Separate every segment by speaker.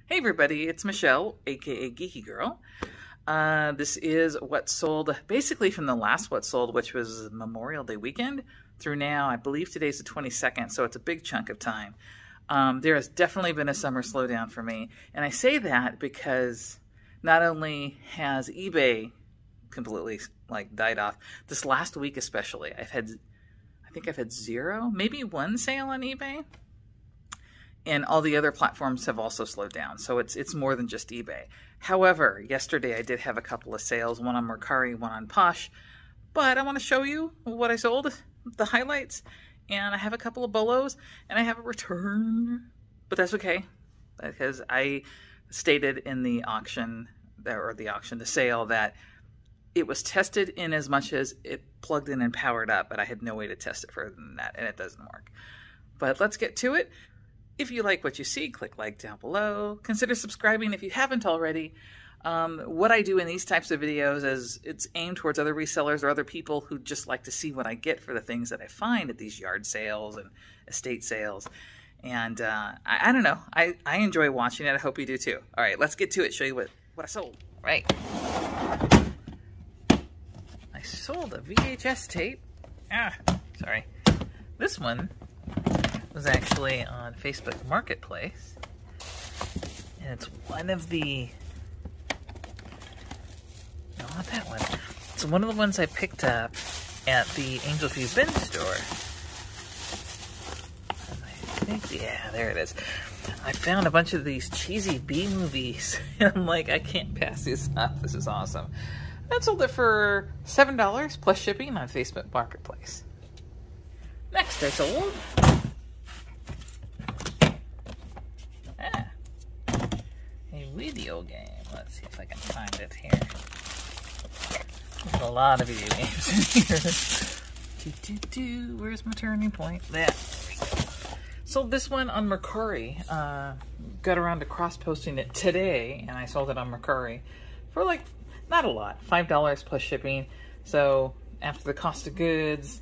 Speaker 1: Hey everybody, it's Michelle, aka Geeky Girl. This is what sold basically from the last what sold, which was Memorial Day weekend, through now. I believe today's the 22nd, so it's a big chunk of time. There has definitely been a summer slowdown for me, and I say that because not only has eBay completely died off, this last week especially, I think I've had zero, maybe one sale on eBay. And all the other platforms have also slowed down. So it's more than just eBay. However, yesterday I did have a couple of sales, one on Mercari, one on Posh. But I want to show you what I sold, the highlights. And I have a couple of bolos, and I have a return. But that's okay, because I stated in the auction, the sale, that it was tested in as much as it plugged in and powered up, but I had no way to test it further than that, and it doesn't work. But let's get to it. If you like what you see, click like down below. Consider subscribing if you haven't already. What I do in these types of videos is it's aimed towards other resellers or other people who just like to see what I get for the things that I find at these yard sales and estate sales. And I don't know. I enjoy watching it. I hope you do too. All right, let's get to it. Show you what I sold. All right. I sold a VHS tape. Sorry. This one was actually on Facebook Marketplace, and it's one of the, no, not that one. It's one of the ones I picked up at the Angel View bin store. And I think, yeah, there it is. I found a bunch of these cheesy B movies, and I'm like, I can't pass this up. This is awesome. I sold it for $7 plus shipping on Facebook Marketplace. Next, I sold video game. Let's see if I can find it here. There's a lot of video games in here. Where's my turning point? There we go. Sold this one on Mercari. Got around to cross-posting it today, and I sold it on Mercari for not a lot, $5 plus shipping. So after the cost of goods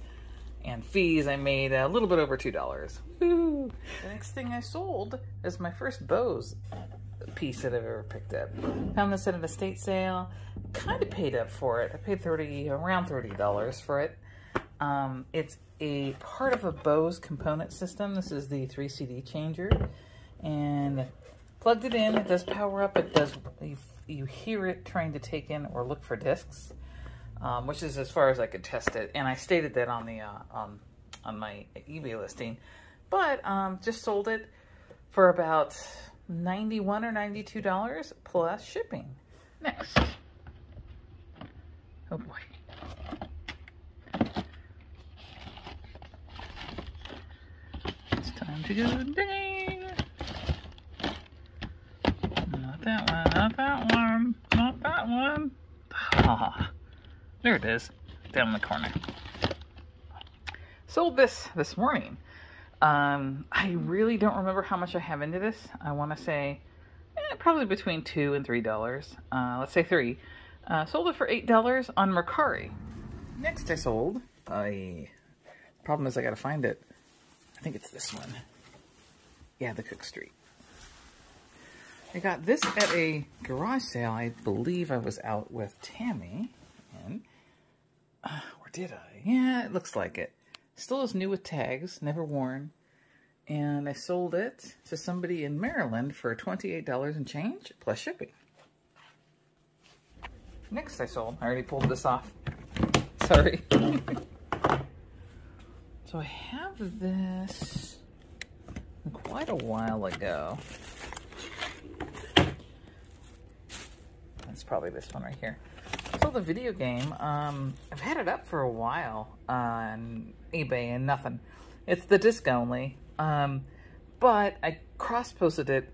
Speaker 1: and fees, I made a little bit over $2. Woo! The next thing I sold is my first Bose piece that I've ever picked up. Found this at an estate sale. Kind of paid up for it. I paid around $30 for it. It's a part of a Bose component system. This is the 3 CD changer, and plugged it in. It does power up. It does. You hear it trying to take in or look for discs, which is as far as I could test it. And I stated that on the on my eBay listing, but just sold it for about $91 or $92 plus shipping. Next. Oh boy. It's time to go ding. Not that one, not that one, not that one. Ah, there it is, down in the corner. Sold this morning. I really don't remember how much I have into this. I want to say probably between $2 and $3. Let's say $3. Sold it for $8 on Mercari. Next I sold, problem is I gotta find it. I think it's this one. Yeah, the Cook Street. I got this at a garage sale. I believe I was out with Tammy. And, or did I? Yeah, it looks like it. Still is new with tags, never worn. And I sold it to somebody in Maryland for $28 and change, plus shipping. Next I sold, I already pulled this off. Sorry. So I have this quite a while ago. That's probably this one right here. Sold the video game. I've had it up for a while on eBay and nothing. It's the disc only. But I cross-posted it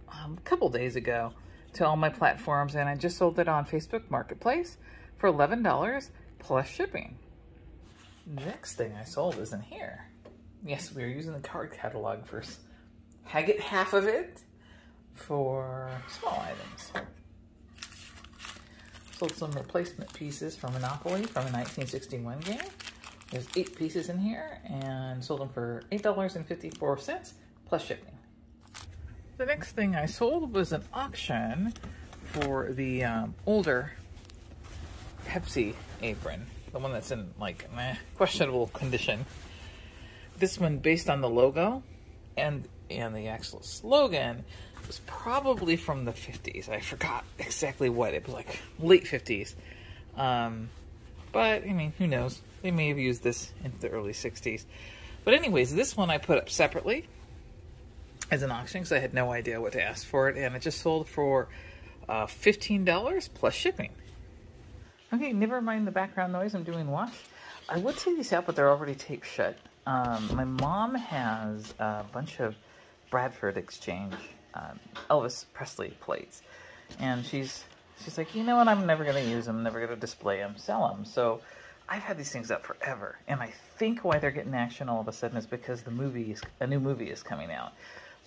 Speaker 1: a couple days ago to all my platforms, and I just sold it on Facebook Marketplace for $11 plus shipping. Next thing I sold is in here. Yes, we are using the card catalog for get half of it for small items. Sold some replacement pieces from Monopoly from a 1961 game. There's 8 pieces in here, and sold them for $8.54 plus shipping. The next thing I sold was an auction for the older Pepsi apron. The one that's in like questionable condition. This one, based on the logo and the actual slogan, was probably from the 50s. I forgot exactly what. It was like late 50s. But, I mean, who knows? They may have used this in the early 60s. But anyways, this one I put up separately as an auction because I had no idea what to ask for it. And it just sold for $15 plus shipping. Okay, never mind the background noise. I'm doing wash. I would take these out, but they're already taped shut. My mom has a bunch of Bradford Exchange Elvis Presley plates. And she's like, you know what, I'm never going to use them, never going to display them, sell them. So I've had these things up forever. And I think why they're getting action all of a sudden is because a new movie is coming out.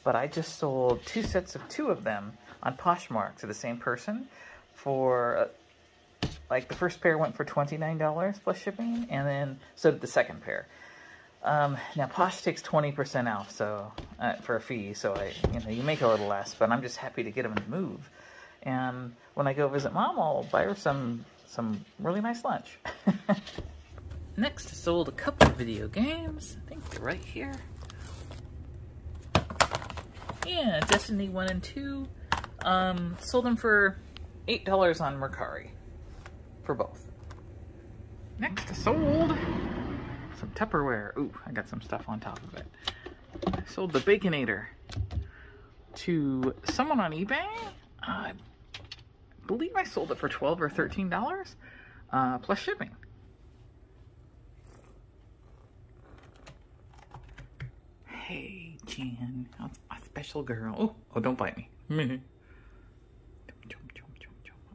Speaker 1: But I just sold 2 sets of 2 of them on Poshmark to the same person for, like, the first pair went for $29 plus shipping, and then so did the second pair. Now Posh takes 20% off, so for a fee, so you make a little less. But I'm just happy to get them to move. And when I go visit Mom, I'll buy her some really nice lunch. Next, I sold a couple of video games. I think they're right here. Yeah, Destiny 1 and 2. Sold them for $8 on Mercari for both. Next, I sold some Tupperware. Ooh, I got some stuff on top of it. I sold the Baconator to someone on eBay. I believe I sold it for $12 or $13 plus shipping. Hey, Jan, a special girl. Oh, don't bite me.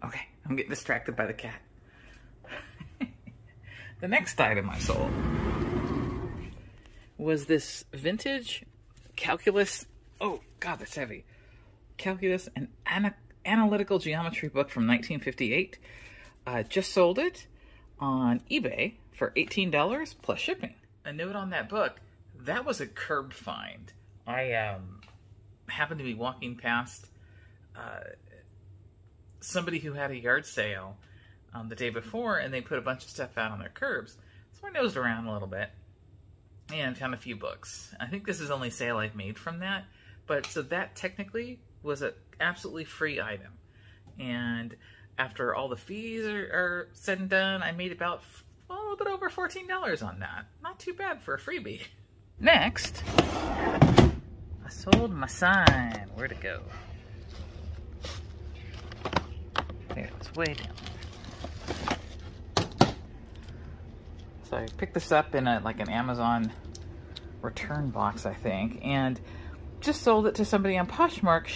Speaker 1: Okay, I'm getting distracted by the cat. The next item I sold was this vintage calculus. Oh, God, that's heavy. Calculus and analytical geometry book from 1958. Just sold it on eBay for $18 plus shipping. A note on that book, that was a curb find. I happened to be walking past somebody who had a yard sale the day before, and they put a bunch of stuff out on their curbs. So I nosed around a little bit and found a few books. I think this is the only sale I've made from that. But so that technically was an absolutely free item. And after all the fees are said and done, I made about a little bit over $14 on that. Not too bad for a freebie. Next, I sold my sign. Where'd it go? There, it's way down. So I picked this up in like an Amazon return box, I think, and just sold it to somebody on Poshmark.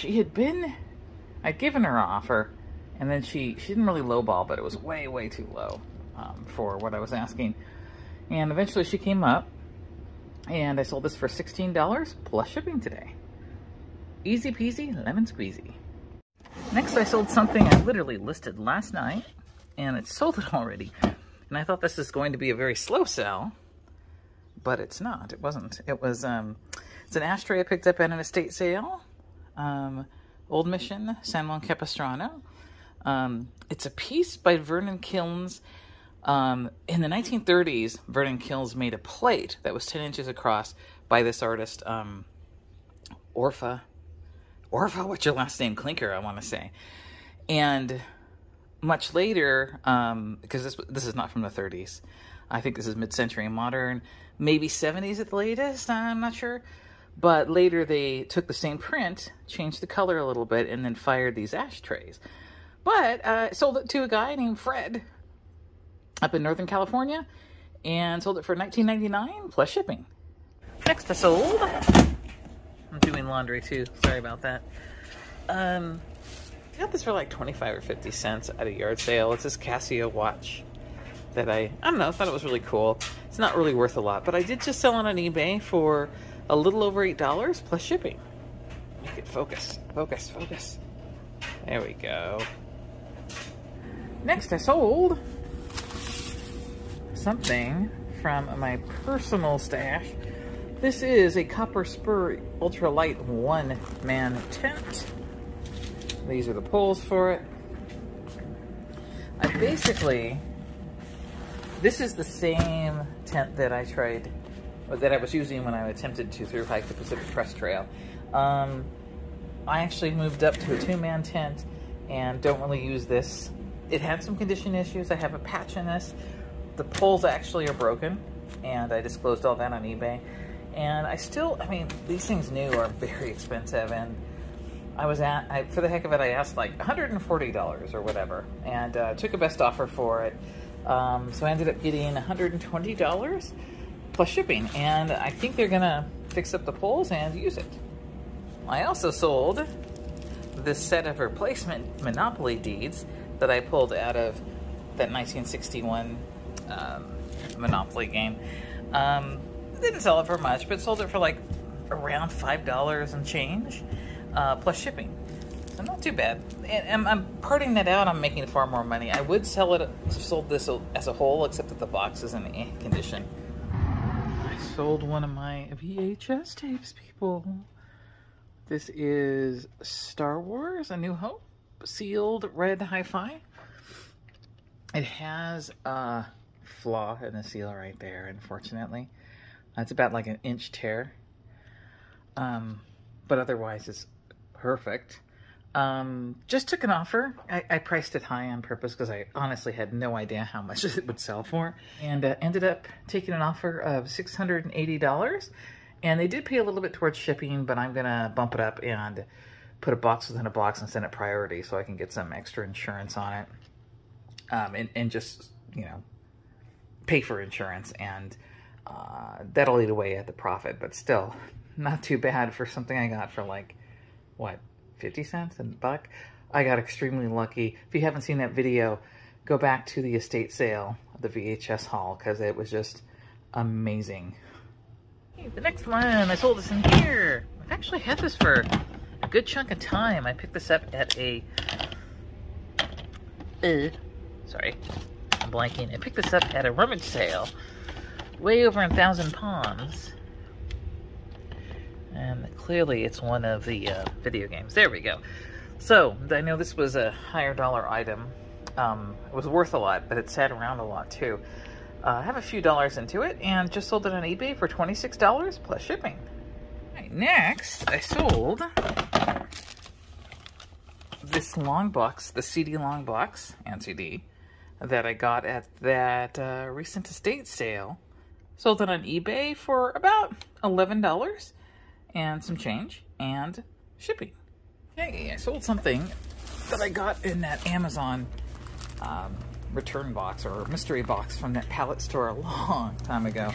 Speaker 1: I'd given her an offer, and then she didn't really lowball, but it was way, way too low for what I was asking. And eventually she came up, and I sold this for $16 plus shipping today. Easy peasy, lemon squeezy. Next, I sold something I literally listed last night, and it sold it already. And I thought this was going to be a very slow sell, but it's not. It wasn't. It was, it's an ashtray I picked up at an estate sale. Old Mission, San Juan Capistrano. It's a piece by Vernon Kilns. In the 1930s, Vernon Kilns made a plate that was 10 inches across by this artist, Orpha, what's your last name? Clinker, I want to say. And much later, because this is not from the 30s, I think this is mid-century modern, maybe 70s at the latest, I'm not sure. But later they took the same print, changed the color a little bit, and then fired these ashtrays. But I sold it to a guy named Fred up in Northern California, and sold it for $19.99 plus shipping. Next I sold, I'm doing laundry too, sorry about that. I got this for like 25 or 50 cents at a yard sale. It's this Casio watch that I don't know, thought it was really cool. It's not really worth a lot, but I did just sell it on eBay for a little over $8 plus shipping. Make it focus, focus, focus. There we go. Next I sold something from my personal stash This is a copper spur ultralight one-man tent. These are the poles for it. This is the same tent that I tried, or that I was using when I attempted to through hike the Pacific Crest Trail. I actually moved up to a two-man tent and don't really use this. It had some condition issues. I have a patch in this. The poles actually are broken, and I disclosed all that on eBay. And I mean, these things new are very expensive, and for the heck of it, I asked like $140 or whatever, and took a best offer for it. So I ended up getting $120 plus shipping, and I think they're gonna fix up the poles and use it. I also sold this set of replacement Monopoly deeds that I pulled out of that 1961 Monopoly game. Didn't sell it for much, but sold it for like around $5 and change, plus shipping. So not too bad. And I'm parting that out. I'm making far more money. I would sold this as a whole, except that the box is in condition. I sold one of my VHS tapes, people. This is Star Wars: A New Hope, sealed red hi-fi. It has a flaw in the seal right there, unfortunately. It's about like an inch tear. But otherwise it's perfect. Just took an offer. I priced it high on purpose because I honestly had no idea how much it would sell for. And ended up taking an offer of $680. And they did pay a little bit towards shipping, but I'm going to bump it up and put a box within a box and send it priority so I can get some extra insurance on it. And just, you know, pay for insurance. And that'll eat away at the profit. But still, not too bad for something I got for like, what, 50 cents a buck? I got extremely lucky. If you haven't seen that video, go back to the estate sale of the VHS haul because it was just amazing. Hey, the next one, I sold this in here. I've actually had this for a good chunk of time. I picked this up at a... sorry, I'm blanking. I picked this up at a rummage sale way over in Thousand Palms. And clearly it's one of the video games. There we go. So, I know this was a higher dollar item. It was worth a lot, but it sat around a lot too. I have a few dollars into it and just sold it on eBay for $26 plus shipping. Right, next, I sold this long box, the CD long box and CD that I got at that recent estate sale. Sold it on eBay for about $11 and some change and shipping. Hey, I sold something that I got in that Amazon return box or mystery box from that pallet store a long time ago.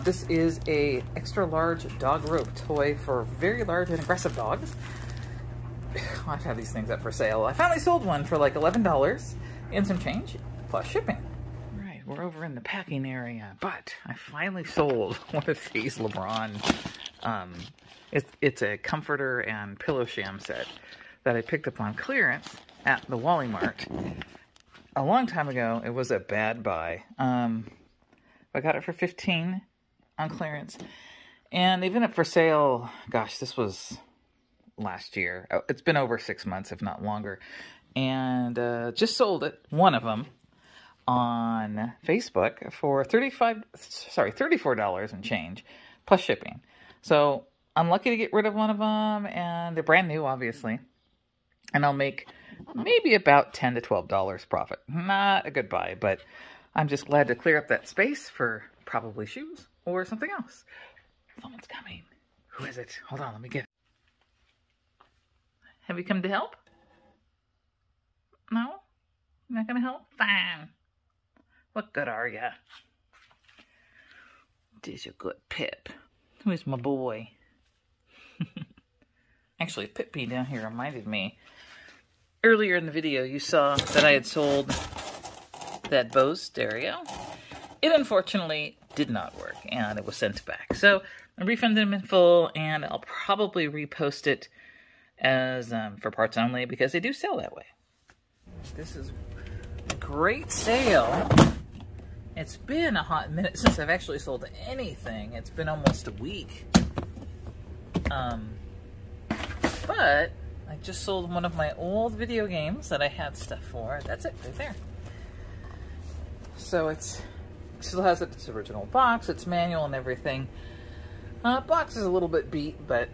Speaker 1: This is a extra large dog rope toy for very large and aggressive dogs. I've had these things up for sale. I finally sold one for like $11 and some change plus shipping. Right, we're over in the packing area, but I finally sold one of these LeBron. It's a comforter and pillow sham set that I picked up on clearance at the Wally Mart. A long time ago, it was a bad buy. I got it for $15 on clearance. And they've been up for sale, gosh, this was last year. It's been over 6 months, if not longer. And just sold it, one of them, on Facebook for $34 and change, plus shipping. So I'm lucky to get rid of one of them, and they're brand new, obviously. And I'll make maybe about $10 to $12 profit. Not a good buy, but I'm just glad to clear up that space for probably shoes or something else. Someone's coming. Who is it? Hold on, let me get... Have you come to help? No? You're not gonna help? Fine. What good are ya? This a good Pip. Who's my boy? Actually, Pip-Pee down here reminded me. Earlier in the video, you saw that I had sold that Bose stereo. It unfortunately did not work, and it was sent back. So I refunded them in full, and I'll probably repost it as for parts only, because they do sell that way. This is a great sale It's been a hot minute since I've actually sold anything. It's been almost a week. But I just sold one of my old video games that I had stuff for. That's it, right there. So it still has its original box, its manual and everything. Box is a little bit beat, but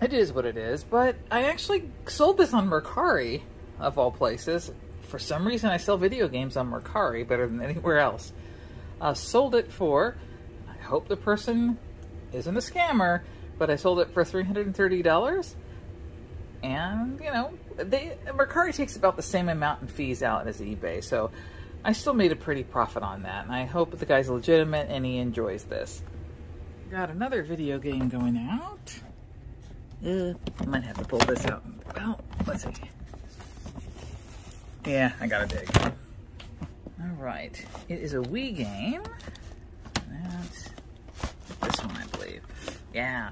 Speaker 1: it is what it is. But I actually sold this on Mercari, of all places. For some reason, I sell video games on Mercari better than anywhere else. Sold it for, I hope the person isn't a scammer, but I sold it for $330. And, you know, Mercari takes about the same amount in fees out as eBay, so I still made a pretty profit on that. And I hope the guy's legitimate and he enjoys this. Got another video game going out. I might have to pull this out. Well, let's see. Yeah, I gotta dig. Alright. It is a Wii game. That's this one, I believe. Yeah.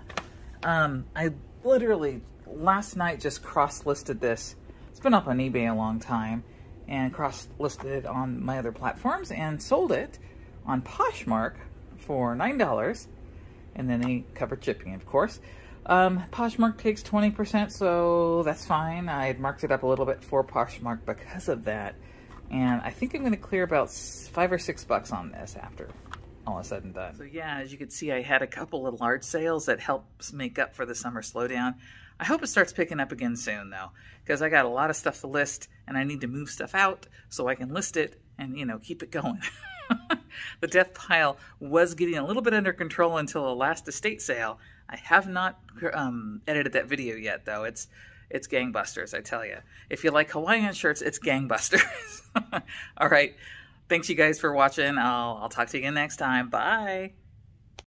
Speaker 1: I literally, last night, just cross-listed this. It's been up on eBay a long time. And cross-listed it on my other platforms. And sold it on Poshmark for $9. And then they covered shipping, of course. Poshmark takes 20%, so that's fine. I had marked it up a little bit for Poshmark because of that. And I think I'm going to clear about $5 or $6 on this after all is said and done. So yeah, as you can see, I had a couple of large sales that helps make up for the summer slowdown. I hope it starts picking up again soon, though, because I got a lot of stuff to list, and I need to move stuff out so I can list it and, you know, keep it going. The death pile was getting a little bit under control until the last estate sale. I have not edited that video yet, though. It's gangbusters, I tell you. If you like Hawaiian shirts, it's gangbusters. All right. Thanks, you guys, for watching. I'll talk to you again next time. Bye.